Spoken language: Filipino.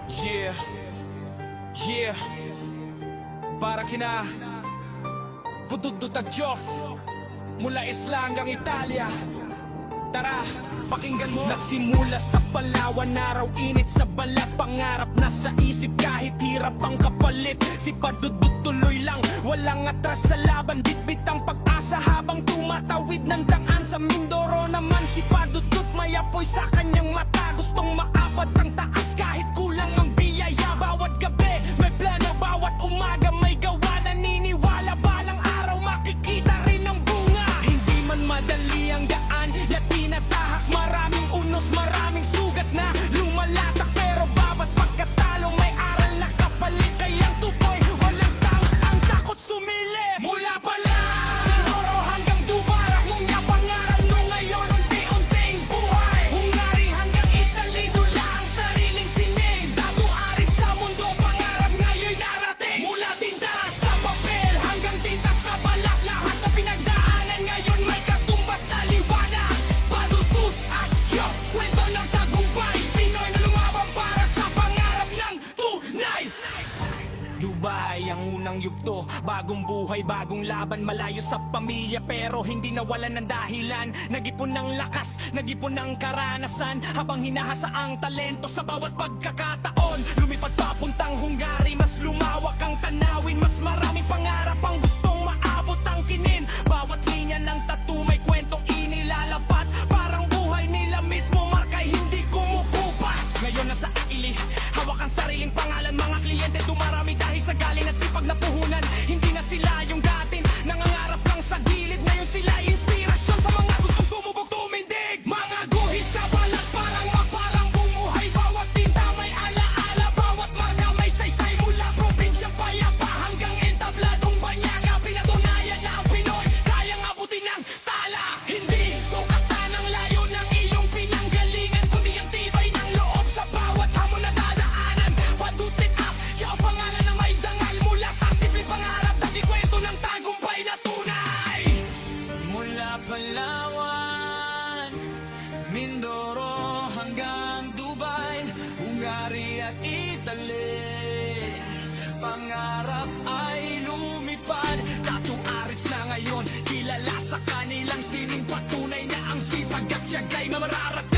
Yeah, yeah. Para kina Pududud at Joff, mula Isla hanggang Italia. Tara, pakinggan mo. Nagsimula sa Palawan, araw init sa balat. Pangarap na sa isip kahit hirap ang kapalit. Si Padudud tuloy lang, walang atras sa laban. Bitbit ang pag-asa habang tumatawid ng daan. Sa Mindoro naman si Padudud, may apoy sa kanyang mata. Gustong maabot ang taas kahit kulang ang biyaya. Bawat gabi may plano, bawat umaga may gawa. Naniniwala balang araw makikita rin ang bunga. Hindi man madali ang daan na tinatahak. Maraming unos, maraming sugat na lumalatak. Pero bawat pagkatalo may aral na kapalit. Kayang tupoy, walang ang takot sumili. Mula pala Mindoro hanggang Dubai, ngunya pangarap nung ngayon unti-unting buhay. Hungary hanggang Italy, dula ang sariling sining. Dato-ari sa mundo, pangarap ngayon narating. Mula tinta sa papel hanggang tinta sa balat, lahat na pinagdaanan ngayon may katumbas na liwanag. Padudud at Joff, kwento ng tagumpay. Pinoy na lumaban para sa pangarap ng tunay. Dubai ang unang yugto, bagong buhay, bagong laban. Malayo sa pamilya pero hindi nawalan ng dahilan. Nag-ipon ng lakas, nag-ipon ng karanasan, habang hinahasa ang talento sa bawat pagkakataon. Lumipad papuntang Hungary, mas lumawak ang tanawin. Mas maraming pangarap ang gustong maabot ang kinin. Bawat linya ng tattoo may kwentong inilalapat. Parang buhay nila mismo, markay hindi kumukupas. Ngayon nasa aili, hawak ang sariling pangalan. Mga kliyente dumarami dahil sa galing at sipag na puhunan. Hindi na sila yung dating nangangarap lang sa gilid. Ngayon sila inspirasyon sa mga gustong sumubok tumindig. Mga guhit sa balat, parang magparang bumuhay. Bawat tinta may alaala, bawat marka may saysay. Mula probinsyang payapa hanggang entabladong banyaga. Pinatunayan na ang Pinoy kayang abutin ng tala. Hindi sukatan ang layo ng iyong pinanggalingan, kundi ang tibay ng loob sa bawat hamon na dadaanan. Padutit up, siya ang pangalan na may dangal. Mula sa simpleng pangarap, nagkikwento ng tagumpay na tunay. Mula Palawan, Mindoro hanggang Dubai, Hungary at Italy, pangarap ay lumipad. Tattoo-artist na ngayon, kilala sa kanilang sining. Patunay na ang sipag at tiyaga'y mararating.